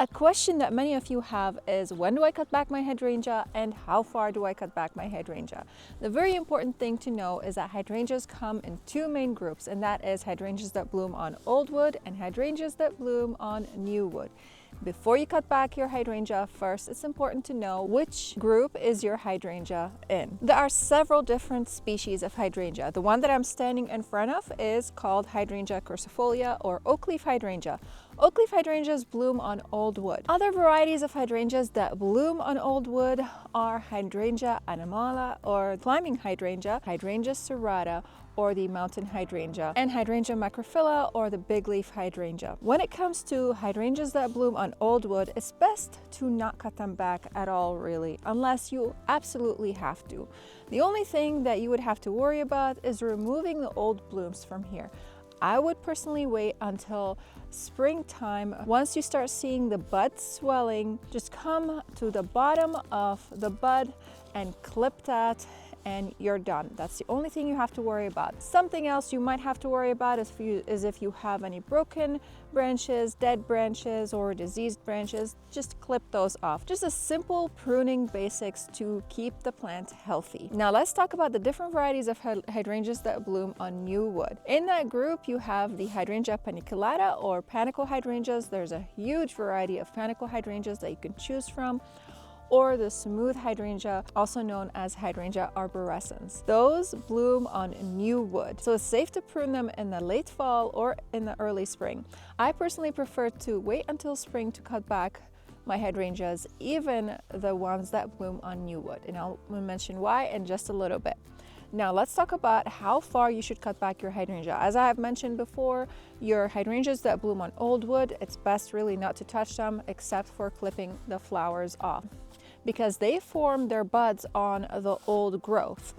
A question that many of you have is, when do I cut back my hydrangea and how far do I cut back my hydrangea? The very important thing to know is that hydrangeas come in two main groups, and that is hydrangeas that bloom on old wood and hydrangeas that bloom on new wood. Before you cut back your hydrangea, first it's important to know which group is your hydrangea in. There are several different species of hydrangea. The one that I'm standing in front of is called Hydrangea crucifolia or oak leaf hydrangea. Oak leaf hydrangeas bloom on old wood. Other varieties of hydrangeas that bloom on old wood are Hydrangea animala or climbing hydrangea, Hydrangea serrata, or the mountain hydrangea, and Hydrangea macrophylla or the big leaf hydrangea. When it comes to hydrangeas that bloom on old wood, it's best to not cut them back at all, really, unless you absolutely have to. The only thing that you would have to worry about is removing the old blooms from here. I would personally wait until springtime. Once you start seeing the bud swelling, just come to the bottom of the bud and clip that, and you're done. That's the only thing you have to worry about. Something else you might have to worry about is if you have any broken branches, dead branches, or diseased branches, just clip those off. Just a simple pruning basics to keep the plant healthy. Now let's talk about the different varieties of hydrangeas that bloom on new wood. In that group, you have the Hydrangea paniculata or panicle hydrangeas. There's a huge variety of panicle hydrangeas that you can choose from, or the smooth hydrangea, also known as Hydrangea arborescens. Those bloom on new wood, so it's safe to prune them in the late fall or in the early spring. I personally prefer to wait until spring to cut back my hydrangeas, even the ones that bloom on new wood, and I'll mention why in just a little bit. Now let's talk about how far you should cut back your hydrangea. As I have mentioned before, your hydrangeas that bloom on old wood, it's best really not to touch them except for clipping the flowers off, because they form their buds on the old growth.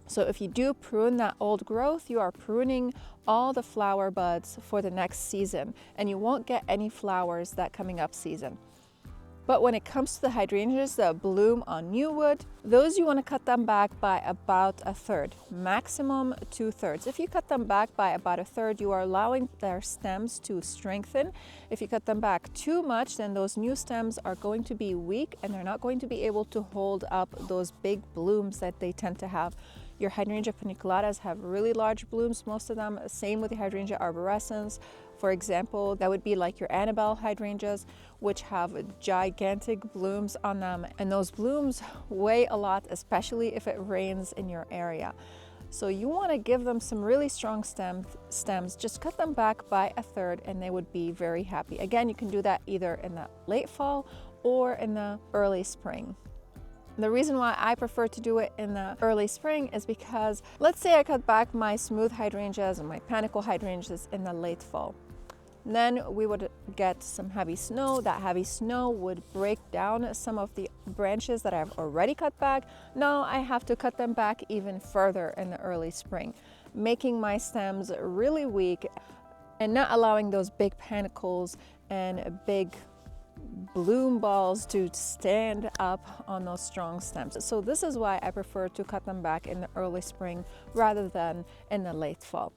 So if you do prune that old growth, you are pruning all the flower buds for the next season, and you won't get any flowers that coming up season. But when it comes to the hydrangeas that bloom on new wood, those you want to cut them back by about a third, maximum 2/3. If you cut them back by about a third, you are allowing their stems to strengthen. If you cut them back too much, then those new stems are going to be weak and they're not going to be able to hold up those big blooms that they tend to have. Your Hydrangea paniculatas have really large blooms, most of them. Same with the Hydrangea arborescens. For example, that would be like your Annabelle hydrangeas, which have gigantic blooms on them. And those blooms weigh a lot, especially if it rains in your area. So you want to give them some really strong stems. Just cut them back by a third and they would be very happy. Again, you can do that either in the late fall or in the early spring. The reason why I prefer to do it in the early spring is because, let's say I cut back my smooth hydrangeas and my panicle hydrangeas in the late fall. Then we would get some heavy snow. That heavy snow would break down some of the branches that I've already cut back. Now I have to cut them back even further in the early spring, making my stems really weak and not allowing those big panicles and big bloom balls to stand up on those strong stems. So this is why I prefer to cut them back in the early spring rather than in the late fall.